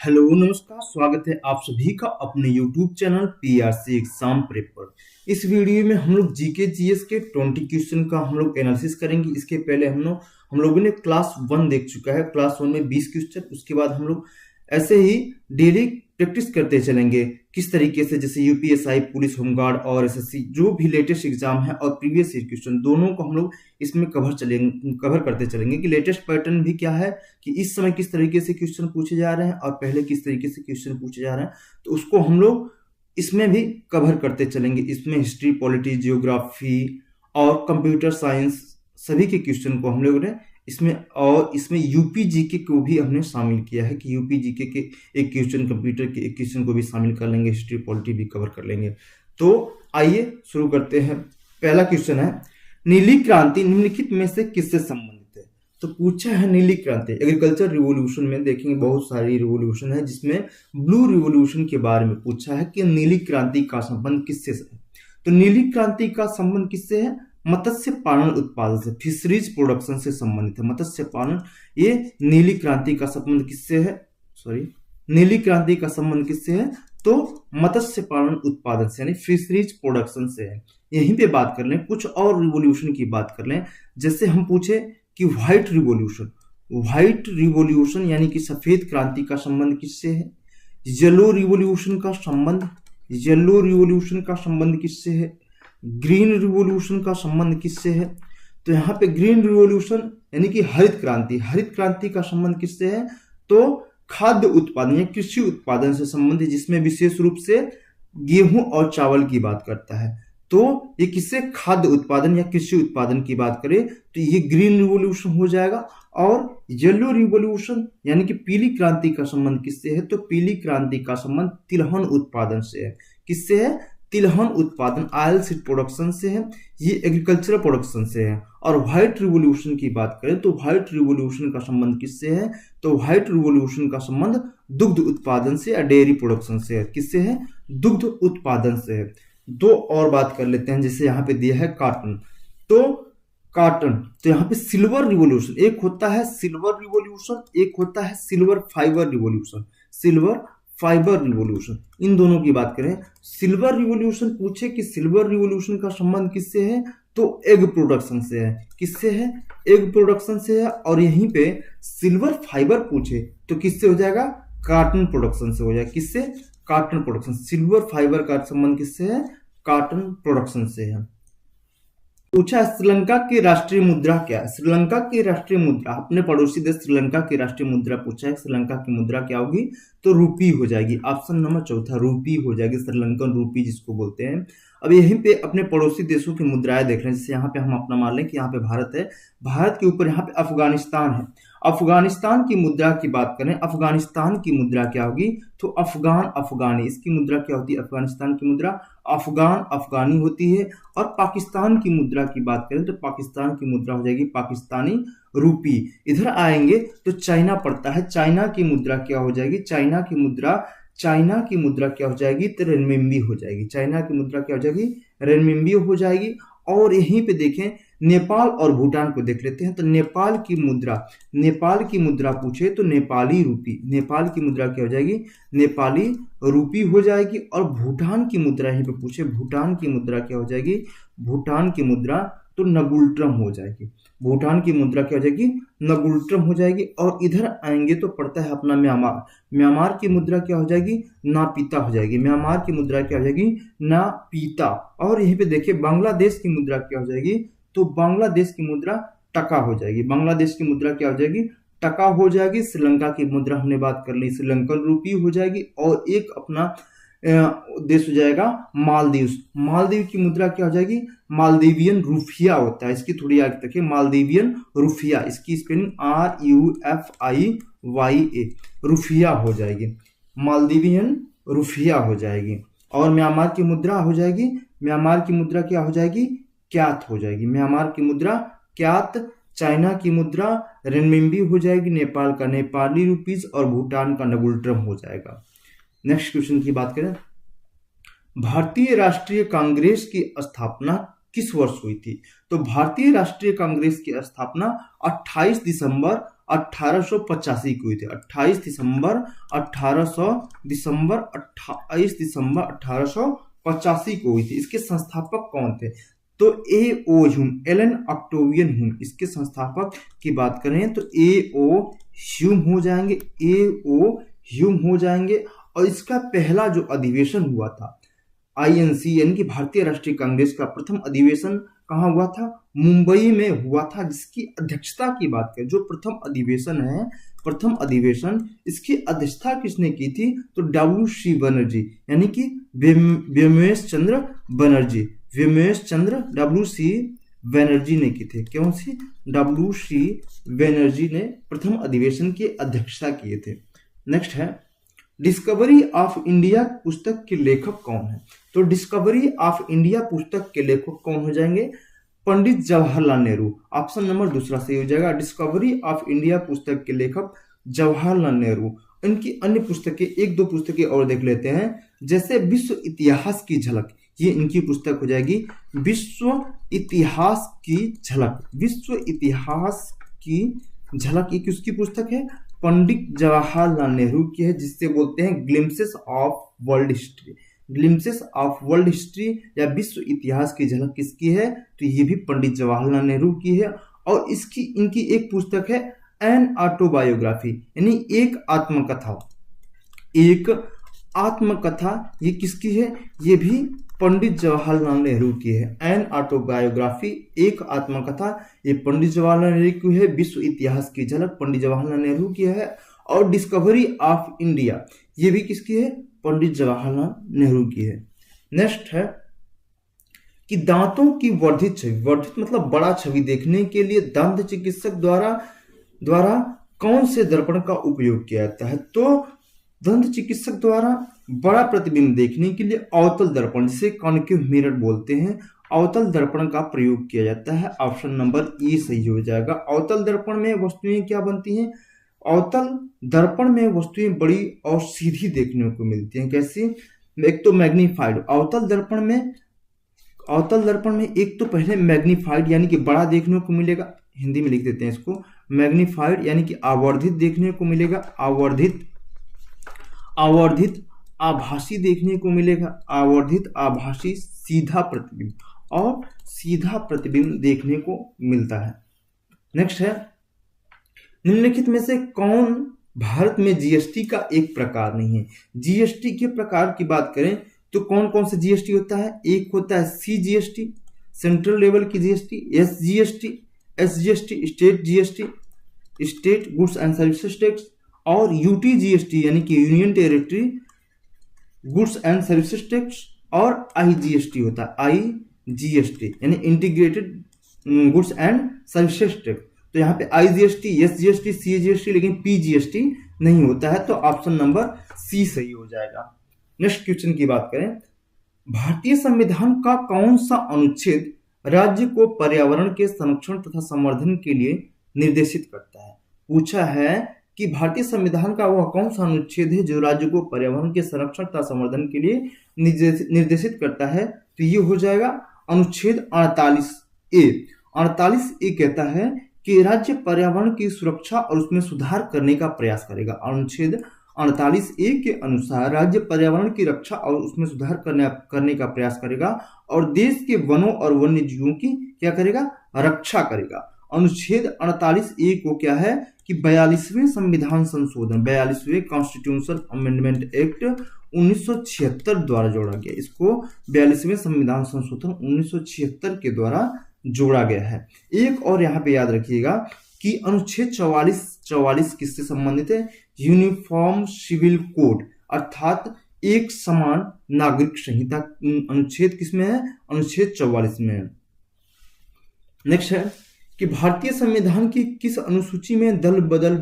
Hello नमस्कार, स्वागत है आप सभी का अपने YouTube channel PRC exam prep पर। इस वीडियो में हम लोग जीके जीएस के 20 क्वेश्चन का हम लोग एनालिसिस करेंगे। इसके पहले हम लोगों ने क्लास 1 देख चुका है। क्लास 1 में 20 क्वेश्चन, उसके बाद हम लोग ऐसे ही डेली प्रैक्टिस करते चलेंगे किस तरीके से, जैसे यूपीएसआई, पुलिस, होमगार्ड और एसएससी जो भी लेटेस्ट एग्जाम है और प्रीवियस ईयर क्वेश्चन दोनों को हम लोग इसमें कवर करते चलेंगे कि लेटेस्ट पैटर्न भी क्या है, कि इस समय किस तरीके से क्वेश्चन पूछे जा रहे हैं और पहले किस तरीके से क्वेश्चन पूछे जा रहे हैं, तो उसको हम लोग इसमें भी कवर करते चलेंगे। इसमें हिस्ट्री, पॉलिटी, जियोग्राफी और कंप्यूटर साइंस सभी के क्वेश्चन को हम लोगों ने इसमें यूपी जीके को भी हमने शामिल किया है कि यूपी जीके के एक क्वेश्चन, कंप्यूटर के एक क्वेश्चन को भी शामिल कर लेंगे, हिस्ट्री पॉलिटी भी कवर कर लेंगे। तो आइए शुरू करते हैं। पहला क्वेश्चन है, नीली क्रांति निम्नलिखित में से किससे संबंधित है? तो पूछा है नीली क्रांति। एग्रीकल्चर रिवॉल्यूशन में देखेंगे बहुत सारी रिवॉल्यूशन है, जिसमें ब्लू रिवॉल्यूशन के बारे में पूछा है कि नीली क्रांति का संबंध किससे है। तो नीली क्रांति का संबंध किससे है? मत्स्य पालन उत्पादन से, फिशरीज प्रोडक्शन से संबंधित है मत्स्य पालन। ये नीली क्रांति का संबंध किससे है? नीली क्रांति का संबंध किससे है? तो मत्स्य पालन उत्पादन से यानी फिशरीज प्रोडक्शन से है। यहीं पे बात कर लें, कुछ और रिवॉल्यूशन की बात कर लें। जैसे हम पूछे कि व्हाइट रिवॉल्यूशन यानी कि सफेद क्रांति का संबंध किससे है? येलो रिवॉल्यूशन का संबंध किससे है? ग्रीन रिवॉल्यूशन का संबंध किससे है? तो यहाँ पे ग्रीन रिवॉल्यूशन यानी कि हरित क्रांति का संबंध किससे है? तो खाद्य उत्पादन या कृषि उत्पादन से संबंधित, जिसमें विशेष रूप से गेहूं और चावल की बात करता है। तो ये किससे? खाद्य उत्पादन या कृषि उत्पादन की बात करें तो ये ग्रीन रिवॉल्यूशन हो जाएगा। और येलो रिवॉल्यूशन यानी कि पीली क्रांति का संबंध किससे है? तो पीली क्रांति का संबंध तिलहन उत्पादन से है। किससे है? तिलहन उत्पादन, ऑयल सीड प्रोडक्शन से है, ये एग्रीकल्चरल प्रोडक्शन से है। और व्हाइट रिवॉल्यूशन की बात करें तो व्हाइट रिवॉल्यूशन का संबंध किससे है? तो व्हाइट रिवॉल्यूशन का संबंध दुग्ध उत्पादन से या डेयरी प्रोडक्शन से है। किससे है? दुग्ध उत्पादन से है। दो और बात कर लेते हैं, जैसे यहाँ पे दिया है कॉटन। तो यहाँ पे सिल्वर रिवॉल्यूशन, एक होता है सिल्वर रिवॉल्यूशन, एक होता है सिल्वर फाइबर रिवॉल्यूशन। इन दोनों की बात करें, सिल्वर रिवॉल्यूशन पूछे कि सिल्वर रिवॉल्यूशन का संबंध किससे है? तो एग प्रोडक्शन से है। किससे है? एग प्रोडक्शन से है। और यहीं पे सिल्वर फाइबर पूछे तो किससे हो जाएगा? कॉटन प्रोडक्शन से हो जाएगा। किससे? Cotton production. सिल्वर फाइबर का संबंध किससे है? कॉटन प्रोडक्शन से है। पूछा श्रीलंका की राष्ट्रीय मुद्रा क्या है? श्रीलंका की राष्ट्रीय मुद्रा, अपने पड़ोसी देश श्रीलंका की राष्ट्रीय मुद्रा पूछा है। श्रीलंका की मुद्रा क्या होगी? तो रूपी हो जाएगी। ऑप्शन नंबर चौथा, रूपी हो जाएगी, श्रीलंकन रूपी जिसको बोलते हैं। अब यहीं पे अपने पड़ोसी देशों की मुद्राएं देख रहे हैं। जैसे यहाँ पे हम अपना मान लें कि यहाँ पे भारत है, भारत के ऊपर यहाँ पे अफगानिस्तान है। अफगानिस्तान की मुद्रा की बात करें, अफगानिस्तान की मुद्रा क्या होगी? तो अफगानी, इसकी मुद्रा क्या होती है? अफगानिस्तान की मुद्रा अफगानी होती है। और पाकिस्तान की मुद्रा की बात करें तो पाकिस्तान की मुद्रा हो जाएगी पाकिस्तानी रूपी। इधर आएंगे तो चाइना पड़ता है, चाइना की मुद्रा क्या हो जाएगी? चाइना की मुद्रा क्या हो जाएगी? तो रेनमिंबी हो जाएगी। चाइना की मुद्रा क्या हो जाएगी? रेनमिंबी हो जाएगी। और यहीं पे देखें नेपाल और भूटान को देख लेते हैं। तो नेपाल की मुद्रा पूछे तो नेपाली मुद्रा क्या हो जाएगी? नेपाली रूपी हो जाएगी। और भूटान की मुद्रा यहीं पे पूछे, भूटान की मुद्रा क्या हो जाएगी? भूटान की मुद्रा तो नगुल्ट्रम हो जाएगी। भूटान की मुद्रा क्या हो जाएगी? नगुल्ट्रम हो जाएगी। और इधर आएंगे तो पड़ता है अपना म्यांमार की मुद्रा क्या हो जाएगी? नापीता हो जाएगी। म्यांमार की मुद्रा क्या हो जाएगी? नापीता। और यहीं पे देखिए बांग्लादेश की मुद्रा क्या हो जाएगी? तो बांग्लादेश की मुद्रा टका हो जाएगी। बांग्लादेश की मुद्रा क्या हो जाएगी? टका हो जाएगी। श्रीलंका की मुद्रा हमने बात कर ली, श्रीलंकन रूपी हो जाएगी। और एक अपना देश हो जाएगा मालदीव की मुद्रा क्या हो जाएगी? मालदीवियन रुफिया होता है, इसकी थोड़ी याद रखिए, मालदीवियन रुफिया, इसकी स्पेलिंग RUFIYA, रुफिया हो जाएगी, मालदीवियन रुफिया हो जाएगी। और म्यांमार की मुद्रा हो जाएगी, म्यांमार की मुद्रा क्या हो जाएगी? क्यात हो जाएगी। म्यांमार की मुद्रा क्यात। चाइना की मुद्रा रेनमिंबी हो जाएगी, नेपाल का नेपाली रुपीज और भूटान का नगुल्ट्रम हो जाएगा। नेक्स्ट क्वेश्चन की बात करें, भारतीय राष्ट्रीय कांग्रेस की स्थापना किस वर्ष हुई थी? तो भारतीय राष्ट्रीय कांग्रेस की स्थापना 28 दिसंबर 1885 को हुई थी। 28 दिसंबर 1885 को हुई थी। इसके संस्थापक कौन थे? तो A.O. Hume, Elon Octavian Hume, इसके संस्थापक की बात करें तो A.O. ह्यूम हो जाएंगे, A.O. ह्यूम हो जाएंगे। और इसका पहला जो अधिवेशन हुआ था INC यानी कि भारतीय राष्ट्रीय कांग्रेस का प्रथम अधिवेशन कहाँ हुआ था? मुंबई में हुआ था, जिसकी अध्यक्षता की बात करें, जो प्रथम अधिवेशन है, प्रथम अधिवेशन, इसकी अध्यक्षता किसने की थी? तो WC बनर्जी यानी कि व्योमेश चंद्र बनर्जी, व्योमेश चंद्र WC बनर्जी ने की थी। कौन सी? WC बनर्जी ने प्रथम अधिवेशन की अध्यक्षता किए थे। नेक्स्ट है डिस्कवरी ऑफ इंडिया पुस्तक के लेखक कौन है? तो डिस्कवरी ऑफ इंडिया पुस्तक के लेखक कौन हो जाएंगे? पंडित जवाहरलाल नेहरू। ऑप्शन नंबर दूसरा सही हो जाएगा। डिस्कवरी ऑफ इंडिया पुस्तक के लेखक जवाहरलाल नेहरू। इनकी अन्य पुस्तकें, एक दो पुस्तकें और देख लेते हैं, जैसे विश्व इतिहास की झलक, ये इनकी पुस्तक हो जाएगी विश्व इतिहास की झलक। विश्व इतिहास की झलक ये किसकी पुस्तक है? पंडित जवाहरलाल नेहरू की है, जिससे बोलते हैं glimpses of world history. Glimpses of world history या विश्व इतिहास की झलक किसकी है? तो ये भी पंडित जवाहरलाल नेहरू की है। और इनकी एक पुस्तक है एन ऑटोबायोग्राफी, यानी एक आत्मकथा। एक आत्मकथा ये किसकी है? ये भी पंडित जवाहरलाल नेहरू की है। एन ऑटोबायोग्राफी, एक आत्मकथा, ये पंडित जवाहरलाल नेहरू की है। विश्व इतिहास की झलक पंडित जवाहरलाल नेहरू की है। और डिस्कवरी ऑफ इंडिया ये भी किसकी है? पंडित जवाहरलाल नेहरू की है। नेक्स्ट है कि दांतों की वर्धित छवि, वर्धित मतलब बड़ा छवि देखने के लिए दंत चिकित्सक द्वारा कौन से दर्पण का उपयोग किया जाता है? तो दंत चिकित्सक द्वारा बड़ा प्रतिबिंब देखने के लिए अवतल दर्पण, जिसे कॉन्केव मिरर बोलते हैं, अवतल दर्पण का प्रयोग किया जाता है। ऑप्शन नंबर ए सही हो जाएगा। अवतल दर्पण में वस्तुएं क्या बनती हैं? अवतल दर्पण में वस्तुएं बड़ी और सीधी देखने को मिलती हैं। कैसी? एक तो मैग्नीफाइड। अवतल दर्पण में एक तो पहले मैग्नीफाइड यानी कि बड़ा देखने को मिलेगा, हिंदी में लिख देते हैं इसको, मैग्नीफाइड यानी कि आवर्धित देखने को मिलेगा, आवर्धित आभासी देखने को मिलेगा, आवर्धित आभासी सीधा प्रतिबिंब, और सीधा प्रतिबिंब देखने को मिलता है। नेक्स्ट है निम्नलिखित में से कौन भारत में जीएसटी का एक प्रकार नहीं है? जीएसटी के प्रकार की बात करें तो कौन कौन से जीएसटी होता है? एक होता है CGST, सेंट्रल लेवल की GST, SGST, state GST, state goods and services tax, और UTGST यानी कि union territory goods and services tax, और IGST होता है, IGST यानी integrated goods and services tax. तो यहाँ पे IGST, SGST, CGST, लेकिन PGST नहीं होता है, तो ऑप्शन नंबर C सही हो जाएगा। नेक्स्ट क्वेश्चन की बात करें, भारतीय संविधान का कौन सा अनुच्छेद राज्य को पर्यावरण के संरक्षण तथा संवर्धन के लिए निर्देशित करता है? पूछा है कि भारतीय संविधान का वह कौन सा अनुच्छेद है जो राज्य को पर्यावरण के संरक्षण तथा संवर्धन के लिए निर्देशित करता है? तो ये हो जाएगा अनुच्छेद 48A। 48A कहता है कि राज्य पर्यावरण की सुरक्षा और उसमें सुधार करने का प्रयास करेगा। अनुच्छेद 48A के अनुसार राज्य पर्यावरण की रक्षा और उसमें सुधार करने का प्रयास करेगा और देश के वनों और वन्य जीवों की क्या करेगा? रक्षा करेगा। अनुच्छेद 48A को क्या है कि 42वें संविधान संशोधन, 42वें कॉन्स्टिट्यूशनल अमेंडमेंट एक्ट 1976 द्वारा जोड़ा गया। इसको 42वें संविधान संशोधन 1976 के द्वारा जोड़ा गया है। एक और यहाँ पे याद रखिएगा कि अनुच्छेद 44 किससे संबंधित है? यूनिफॉर्म सिविल कोड अर्थात एक समान नागरिक संहिता अनुच्छेद किसमें है? अनुच्छेद 44 में है। नेक्स्ट है कि भारतीय संविधान की किस अनुसूची में दल बदल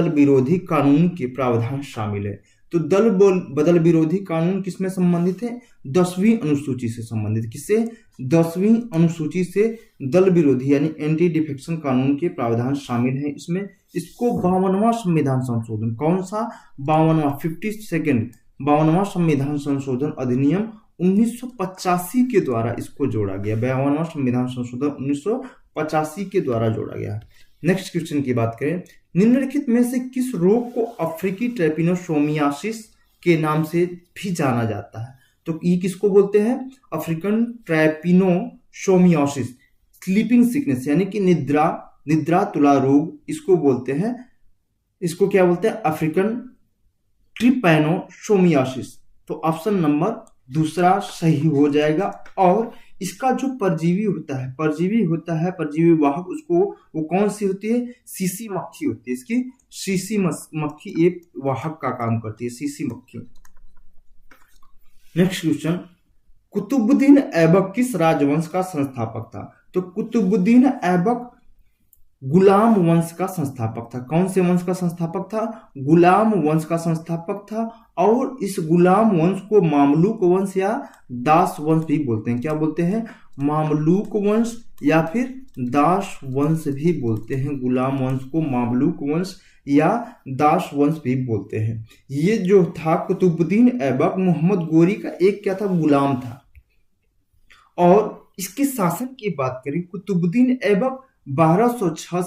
विरोधी कानून के प्रावधान शामिल है? तो दल बदल विरोधी कानून किसमें संबंधित है? 10वीं अनुसूची से संबंधित। किससे? 10वीं अनुसूची से दल विरोधी यानी एंटी डिफेक्शन कानून के प्रावधान शामिल हैं इसमें। इसको 52वां संविधान संशोधन, कौन सा? 52वां संविधान संशोधन अधिनियम 1985 के द्वारा इसको जोड़ा गया। 52वां संविधान संशोधन 1985 के द्वारा जोड़ा गया। नेक्स्ट क्वेश्चन की बात करें, निम्नलिखित में से किस रोग को अफ्रीकी ट्रैपिनोसोमियासिस के नाम से भी जाना जाता है? तो ये किसको बोलते हैं? अफ्रीकन ट्रैपिनोसोमियासिस, स्लीपिंग सिकनेस यानी कि निद्रा तुला रोग इसको बोलते हैं। इसको क्या बोलते हैं? African trypanosomiasis. तो ऑप्शन नंबर दूसरा सही हो जाएगा। और इसका जो परजीवी होता है परजीवी वाहक, उसको वो कौन सी होती है? सीसी मक्खी होती है। इसकी सीसी मक्खी एक वाहक का काम करती है, सीसी मक्खी। नेक्स्ट क्वेश्चन, कुतुबुद्दीन ऐबक किस राजवंश का संस्थापक था? तो कुतुबुद्दीन ऐबक गुलाम वंश का संस्थापक था। कौन से वंश का संस्थापक था? गुलाम वंश का संस्थापक था। और इस गुलाम वंश को मामलूक वंश या दास वंश भी बोलते हैं। क्या बोलते हैं? मामलूक वंश या फिर दास वंश भी बोलते हैं। गुलाम वंश को मामलूक वंश या दास वंश भी बोलते हैं। ये जो था कुतुबुद्दीन ऐबक मोहम्मद गोरी का एक क्या था? गुलाम था। और इसके शासन की बात करें, कुतुबुद्दीन ऐबक 1206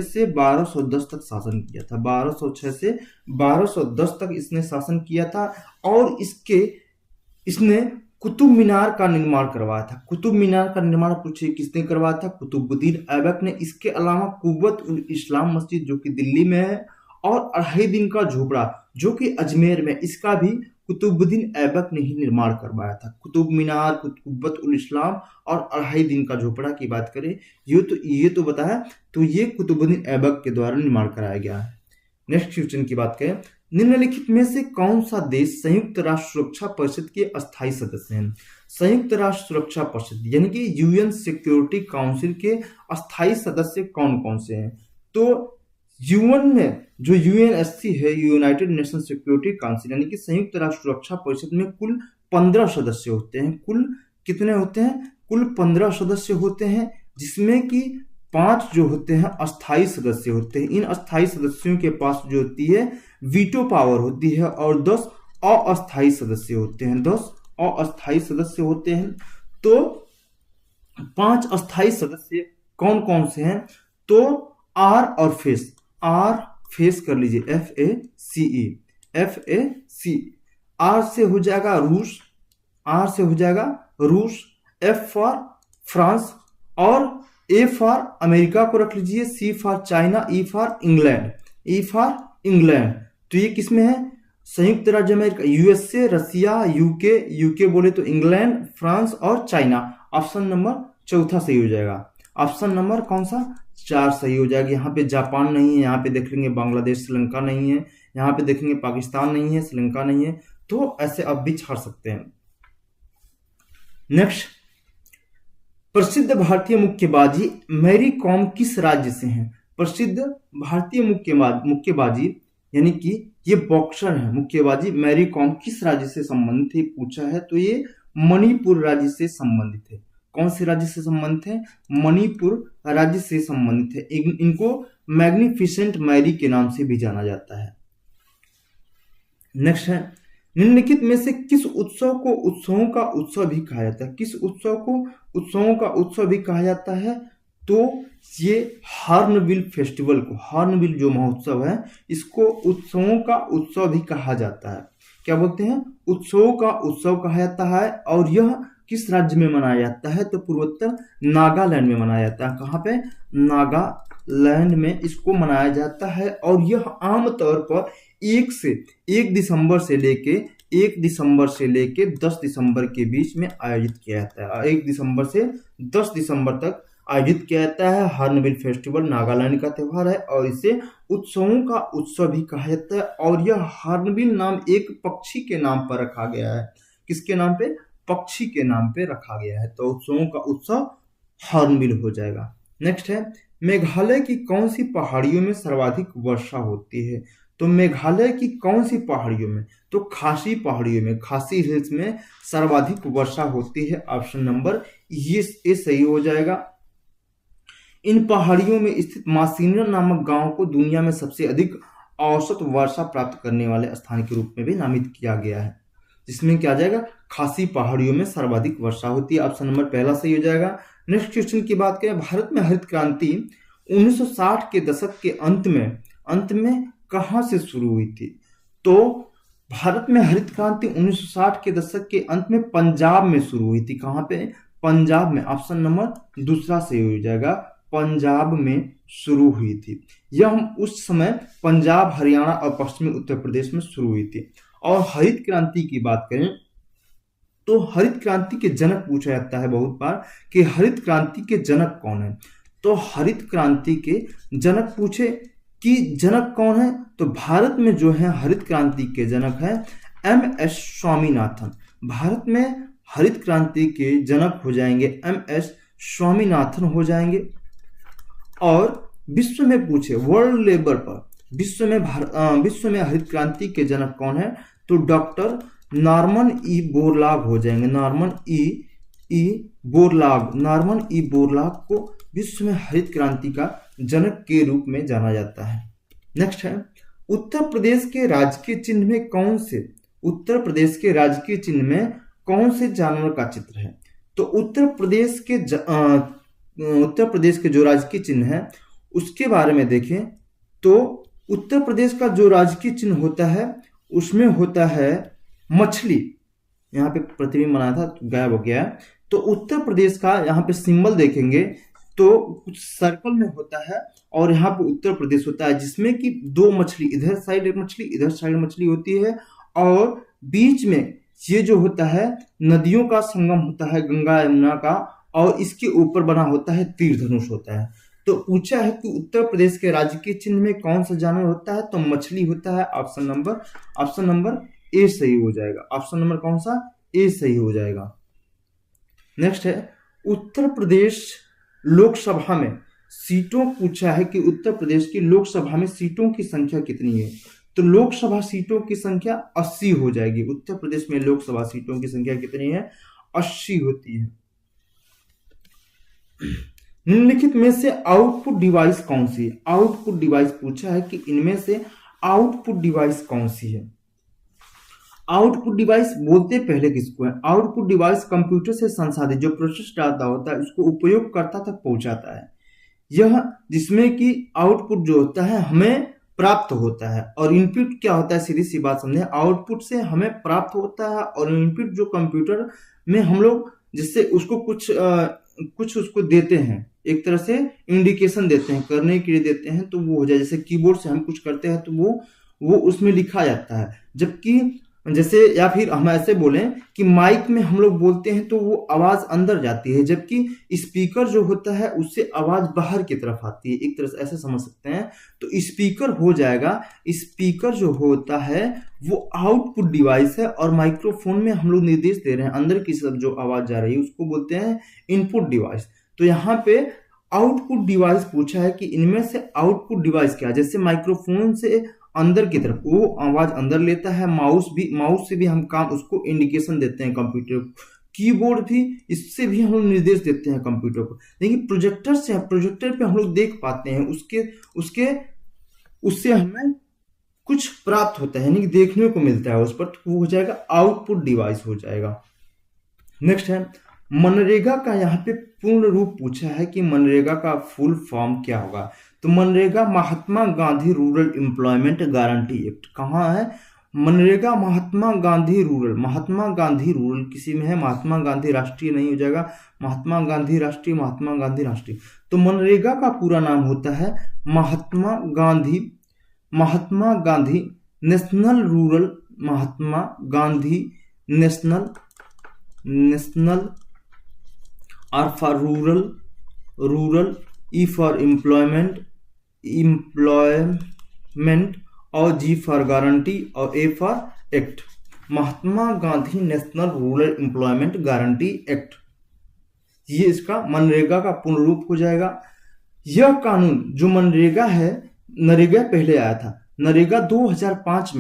से 1210 तक शासन किया था। 1206 से 1210 तक इसने शासन किया था। और इसने कुतुब मीनार का निर्माण करवाया था। कुतुब मीनार का निर्माण पूछिए किसने करवाया था? कुतुबुद्दीन ऐबक ने। इसके अलावा कुव्वत उल इस्लाम मस्जिद जो कि दिल्ली में है, और 2.5 दिन का झोपड़ा जो कि अजमेर में, इसका भी कुतुबुद्दीन ऐबक ने ही निर्माण करवाया था। कुतुब मीनार, कुव्वत उल इस्लाम और 2.5 दिन का झोपड़ा की बात करें, ये तो बताया, तो ये कुतुबुद्दीन ऐबक के द्वारा निर्माण कराया गया है। नेक्स्ट क्वेश्चन की बात करें, निम्नलिखित में से कौन सा देश संयुक्त राष्ट्र सुरक्षा परिषद के अस्थायी सदस्य हैं? संयुक्त राष्ट्र सुरक्षा परिषद यानी कि यूएन सिक्योरिटी काउंसिल के अस्थायी सदस्य कौन कौन से हैं? तो यूएन में जो यूएनएससी है, यूनाइटेड नेशन सिक्योरिटी काउंसिल यानी कि संयुक्त राष्ट्र सुरक्षा परिषद में कुल 15 सदस्य होते हैं। कुल कितने होते हैं? कुल 15 सदस्य होते हैं, जिसमें कि 5 जो होते हैं अस्थायी सदस्य होते हैं। इन अस्थायी सदस्यों के पास जो होती है वीटो पावर होती है, और 10 अस्थायी सदस्य होते हैं। 10 अस्थायी सदस्य होते हैं। तो 5 अस्थायी सदस्य कौन कौन से हैं? तो आर और फेस, आर फेस कर लीजिए, FACE, आर से हो जाएगा रूस, F फॉर फ्रांस, और A फॉर अमेरिका को रख लीजिए, C for China, E for England. तो ये किसमें है? संयुक्त राज्य अमेरिका, USA, रसिया, यूके बोले तो इंग्लैंड, फ्रांस और चाइना। ऑप्शन नंबर चौथा सही हो जाएगा। ऑप्शन नंबर कौन सा? 4 सही हो जाएगा। यहाँ पे जापान नहीं है, यहाँ पे देख लेंगे बांग्लादेश, श्रीलंका नहीं है, यहाँ पे देखेंगे पाकिस्तान नहीं है, श्रीलंका नहीं है। तो ऐसे अब भी छाड़ सकते हैं। नेक्स्ट, प्रसिद्ध भारतीय मुक्केबाजी मैरी कॉम किस राज्य से हैं? प्रसिद्ध भारतीय मुक्केबाजी यानी कि ये बॉक्सर है, मुक्केबाजी मैरी कॉम किस राज्य से संबंधित है पूछा है। तो ये मणिपुर राज्य से संबंधित है। कौन से राज्य से संबंधित है? मणिपुर राज्य से संबंधित है। इनको मैग्निफिसेंट मैरी के नाम से भी जाना जाता है। नेक्स्ट है, निम्नलिखित में से किस उत्सव को उत्सवों का उत्सव भी कहा जाता है? किस उत्सव को उत्सवों का उत्सव भी कहा जाता है? तो ये हॉर्नबिल फेस्टिवल को, हॉर्नबिल जो महोत्सव है, इसको उत्सवों का उत्सव भी कहा जाता है। क्या बोलते हैं? उत्सवों का उत्सव कहा जाता है। और यह किस राज्य में मनाया जाता है? तो पूर्वोत्तर नागालैंड में मनाया जाता है। कहाँ पे? नागालैंड में इसको मनाया जाता है। और यह आमतौर पर 1 दिसंबर से लेके 10 दिसंबर के बीच में आयोजित किया जाता है। 1 दिसंबर से 10 दिसंबर तक आयोजित किया जाता है। हॉर्नबिल फेस्टिवल नागालैंड का त्योहार है, और इसे उत्सवों का उत्सव भी कहा जाता है। और यह हॉर्नबिल नाम एक पक्षी के नाम पर रखा गया है। किसके नाम पे? पक्षी के नाम पे रखा गया है। तो उत्सवों का उत्सव हॉर्नबिल हो जाएगा। नेक्स्ट है, मेघालय की कौन सी पहाड़ियों में सर्वाधिक वर्षा होती है? तो मेघालय की कौन सी पहाड़ियों में? तो खासी पहाड़ियों में, खासी हिल्स में सर्वाधिक वर्षा होती है। ऑप्शन नंबर ये सही हो जाएगा। इन पहाड़ियों में स्थित मासिनर नामक गांव को दुनिया में सबसे अधिक औसत वर्षा प्राप्त करने वाले स्थान के रूप में भी नामित किया गया है, जिसमें क्या आ जाएगा? खासी पहाड़ियों में सर्वाधिक वर्षा होती है। ऑप्शन नंबर पहला सही हो जाएगा। नेक्स्ट क्वेश्चन की बात करें, भारत में हरित क्रांति 1960 के दशक के अंत में कहां से शुरू हुई थी? तो भारत में हरित क्रांति 1960 के दशक के अंत में पंजाब में शुरू हुई थी। कहां पे? पंजाब में। ऑप्शन नंबर दूसरा सही हो जाएगा, पंजाब में शुरू हुई थी। यह उस समय पंजाब, हरियाणा और पश्चिमी उत्तर प्रदेश में शुरू हुई थी। और हरित क्रांति की बात करें तो हरित क्रांति के जनक पूछा जाता है बहुत बार कि हरित क्रांति के जनक कौन है। तो हरित क्रांति के जनक पूछे कि जनक कौन है, तो भारत में जो है हरित क्रांति के जनक है MS स्वामीनाथन। भारत में हरित क्रांति के जनक हो जाएंगे MS स्वामीनाथन हो जाएंगे। और विश्व में पूछे वर्ल्ड लेवल पर विश्व में हरित क्रांति के जनक कौन है, तो डॉक्टर नॉर्मन ई बोरलॉग हो जाएंगे। नॉर्मन ई बोरलॉग को विश्व में हरित क्रांति का जनक के रूप में जाना जाता है। नेक्स्ट है, उत्तर प्रदेश के राजकीय चिन्ह में कौन से जानवर का चित्र है? तो उत्तर प्रदेश के जो राजकीय चिन्ह है उसके बारे में देखें तो उत्तर प्रदेश का जो राजकीय चिन्ह होता है उसमें होता है मछली। यहाँ पे प्रतिबिंब बनाया था तो गायब हो गया है। तो उत्तर प्रदेश का यहाँ पे सिंबल देखेंगे तो कुछ सर्कल में होता है और यहाँ पे उत्तर प्रदेश होता है, जिसमें कि दो मछली, इधर साइड मछली इधर साइड मछली होती है और बीच में ये जो होता है नदियों का संगम होता है, गंगा यमुना का, और इसके ऊपर बना होता है तीर धनुष होता है। तो पूछा है कि उत्तर प्रदेश के राजकीय चिन्ह में कौन सा जानवर होता है, तो मछली होता है। ऑप्शन नंबर ए सही हो जाएगा। ऑप्शन नंबर कौन सा? ए सही हो जाएगा। नेक्स्ट है, उत्तर प्रदेश लोकसभा में सीटों पूछा है कि उत्तर प्रदेश की लोकसभा में सीटों की संख्या कितनी है? तो लोकसभा सीटों की संख्या 80 हो जाएगी। उत्तर प्रदेश में लोकसभा सीटों की संख्या कितनी है? 80 होती है। निम्नलिखित में से आउटपुट डिवाइस कौन सी है? आउटपुट डिवाइस पूछा है कि इनमें से आउटपुट डिवाइस कौन सी है? आउटपुट डिवाइस बोलते पहले किसको है? आउटपुट डिवाइस कंप्यूटर से संसाधित जो प्रोसेस डाटा होता है उसको उपयोगकर्ता तक पहुंचाता है। यह जिसमें कि आउटपुट जो होता है हमें प्राप्त होता है और इनपुट क्या होता है, सीधी सी बात समझे, आउटपुट से हमें प्राप्त होता है और इनपुट जो कंप्यूटर में हम लोग जिससे उसको कुछ उसको देते हैं, एक तरह से इंडिकेशन देते हैं, करने के लिए देते हैं, तो वो हो जाए। जैसे कीबोर्ड से हम कुछ करते हैं तो वो उसमें लिखा जाता है। जबकि जैसे या फिर हम ऐसे बोलें कि माइक में हम लोग बोलते हैं तो वो आवाज अंदर जाती है, जबकि स्पीकर जो होता है उससे आवाज बाहर की तरफ आती है। एक तरह से ऐसे समझ सकते हैं। तो स्पीकर हो जाएगा, स्पीकर जो होता है वो आउटपुट डिवाइस है और माइक्रोफोन में हम लोग निर्देश दे रहे हैं, अंदर की तरफ जो आवाज जा रही है उसको बोलते हैं इनपुट डिवाइस। तो यहाँ पे आउटपुट डिवाइस पूछा है कि इनमें से आउटपुट डिवाइस क्या है। जैसे माइक्रोफोन से अंदर की तरफ वो आवाज अंदर लेता है, माउस से भी हम काम उसको इंडिकेशन देते हैं कंप्यूटर को, कीबोर्ड भी इससे भी हम लोग निर्देश देते हैं कंप्यूटर को। लेकिन प्रोजेक्टर पे हम लोग देख पाते हैं, उससे हमें कुछ प्राप्त होता है, यानी कि देखने को मिलता है उस पर, तो वो हो जाएगा आउटपुट डिवाइस हो जाएगा। नेक्स्ट है, मनरेगा का यहाँ पे पूर्ण रूप पूछा है कि मनरेगा का फुल फॉर्म क्या होगा। तो MNREGA Mahatma Gandhi rural employment guarantee act. कहाँ है मनरेगा? महात्मा गांधी रूरल किसी में है, महात्मा गांधी राष्ट्रीय नहीं हो जाएगा, महात्मा गांधी राष्ट्रीय। तो मनरेगा का पूरा नाम होता है Mahatma Gandhi national rural, Mahatma Gandhi national R for rural, E for employment और जी फॉर गारंटी और A for act. Mahatma Gandhi national rural employment guarantee act, ये इसका मनरेगा का पूर्ण रूप हो जाएगा। यह कानून जो मनरेगा है, नरेगा पहले आया था, नरेगा 2005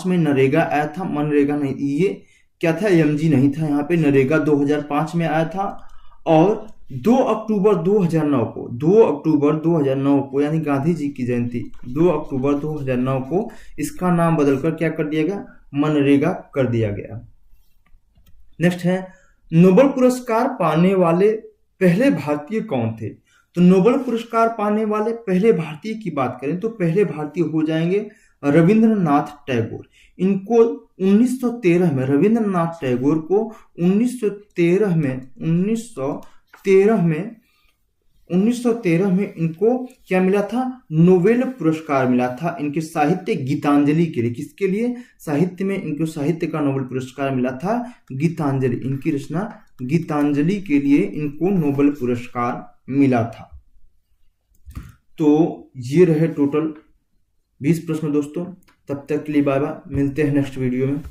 में नरेगा आया था, मनरेगा नहीं, ये क्या था, एमजी नहीं था। यहाँ पे नरेगा 2005 में आया था और 2 अक्टूबर 2009 को यानी गांधी जी की जयंती 2 अक्टूबर 2009 को इसका नाम बदलकर क्या कर दिया गया, मनरेगा कर दिया गया। नेक्स्ट है, नोबेल पुरस्कार पाने वाले पहले भारतीय कौन थे? तो नोबेल पुरस्कार पाने वाले पहले भारतीय की बात करें तो पहले भारतीय हो जाएंगे रविंद्रनाथ टैगोर। इनको 1913 में, रविंद्रनाथ टैगोर को 1913 में इनको क्या मिला था? नोबेल पुरस्कार मिला था इनके साहित्य गीतांजलि के लिए। किसके लिए? साहित्य में इनको साहित्य का नोबेल पुरस्कार मिला था गीतांजलि, इनकी रचना गीतांजलि के लिए इनको नोबेल पुरस्कार मिला था। तो ये रहे टोटल 20 प्रश्न दोस्तों। तब तक के लिए बाय बाय, मिलते हैं नेक्स्ट वीडियो में।